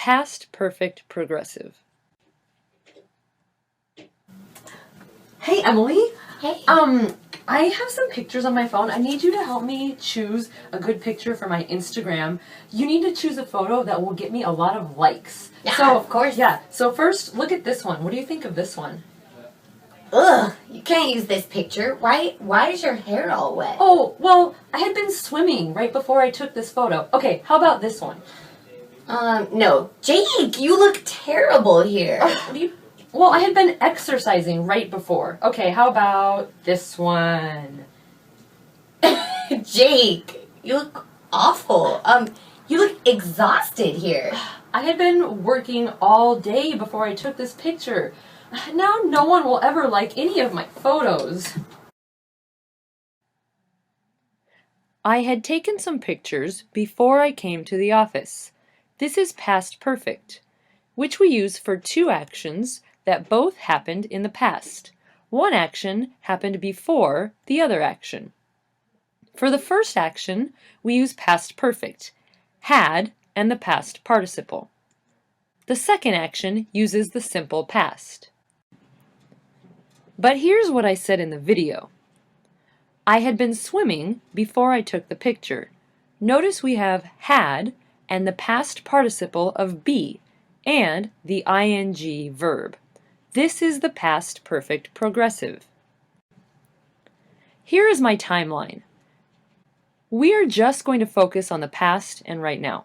Past perfect progressive. Hey, Emily. Hey. I have some pictures on my phone. I need you to help me choose a good picture for my Instagram. You need to choose a photo that will get me a lot of likes. Yeah, so, of course. Yeah. So first, look at this one. What do you think of this one? Ugh, you can't use this picture. Why is your hair all wet? Oh, well, I had been swimming right before I took this photo. Okay, how about this one? No. Jake, you look terrible here. Well, I had been exercising right before. Okay, how about this one? Jake, you look awful. You look exhausted here. I had been working all day before I took this picture. Now no one will ever like any of my photos. I had taken some pictures before I came to the office. This is past perfect, which we use for two actions that both happened in the past. One action happened before the other action. For the first action, we use past perfect, had, and the past participle. The second action uses the simple past. But here's what I said in the video. I had been swimming before I took the picture. Notice we have had and the past participle of be and the ing verb. This is the past perfect progressive. Here is my timeline. We are just going to focus on the past and right now.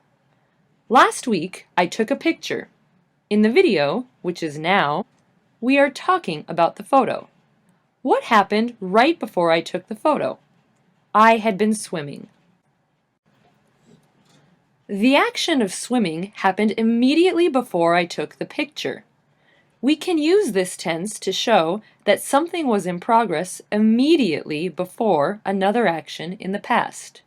Last week, I took a picture. In the video, which is now, we are talking about the photo. What happened right before I took the photo? I had been swimming. The action of swimming happened immediately before I took the picture. We can use this tense to show that something was in progress immediately before another action in the past.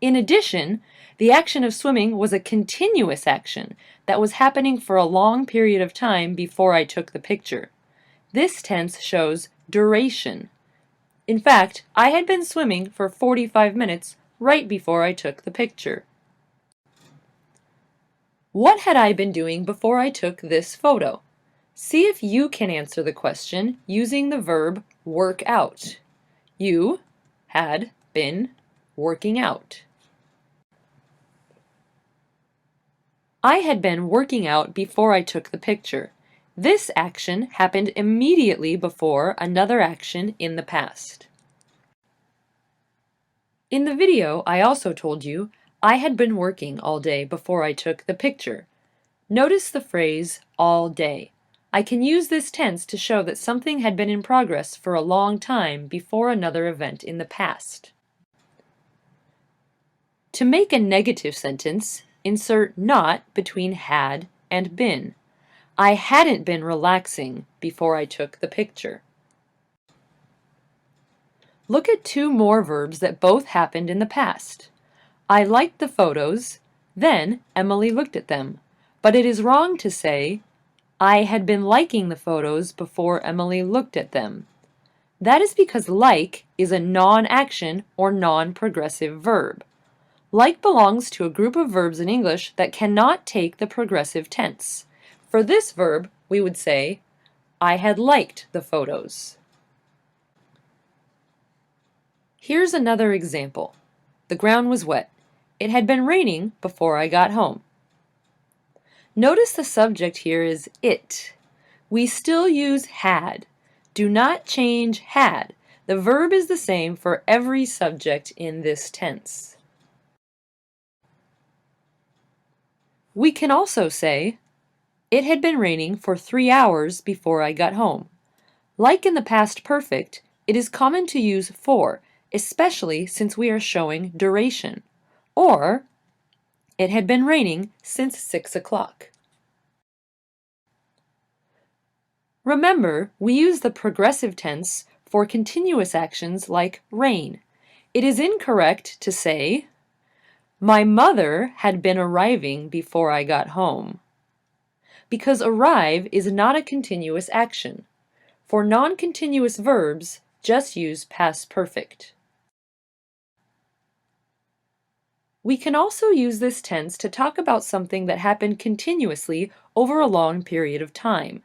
In addition, the action of swimming was a continuous action that was happening for a long period of time before I took the picture. This tense shows duration. In fact, I had been swimming for 45 minutes right before I took the picture. What had I been doing before I took this photo? See if you can answer the question using the verb work out. You had been working out. I had been working out before I took the picture. This action happened immediately before another action in the past. In the video, I also told you I had been working all day before I took the picture. Notice the phrase all day. I can use this tense to show that something had been in progress for a long time before another event in the past. To make a negative sentence, insert not between had and been. I hadn't been relaxing before I took the picture. Look at two more verbs that both happened in the past. I liked the photos, then Emily looked at them. But it is wrong to say, I had been liking the photos before Emily looked at them. That is because like is a non-action or non-progressive verb. Like belongs to a group of verbs in English that cannot take the progressive tense. For this verb, we would say, I had liked the photos. Here's another example. The ground was wet. It had been raining before I got home. Notice the subject here is it. We still use had. Do not change had. The verb is the same for every subject in this tense. We can also say, it had been raining for 3 hours before I got home. Like in the past perfect, it is common to use for, especially since we are showing duration. Or, it had been raining since 6 o'clock. Remember, we use the progressive tense for continuous actions like rain. It is incorrect to say, my mother had been arriving before I got home, because arrive is not a continuous action. For non-continuous verbs, just use past perfect. We can also use this tense to talk about something that happened continuously over a long period of time.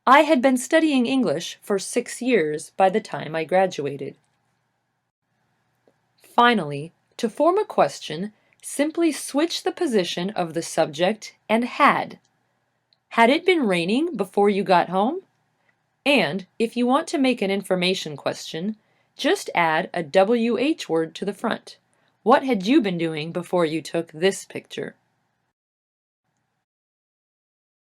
I had been studying English for 6 years by the time I graduated. Finally, to form a question, simply switch the position of the subject and had. Had it been raining before you got home? And if you want to make an information question, just add a WH word to the front. What had you been doing before you took this picture?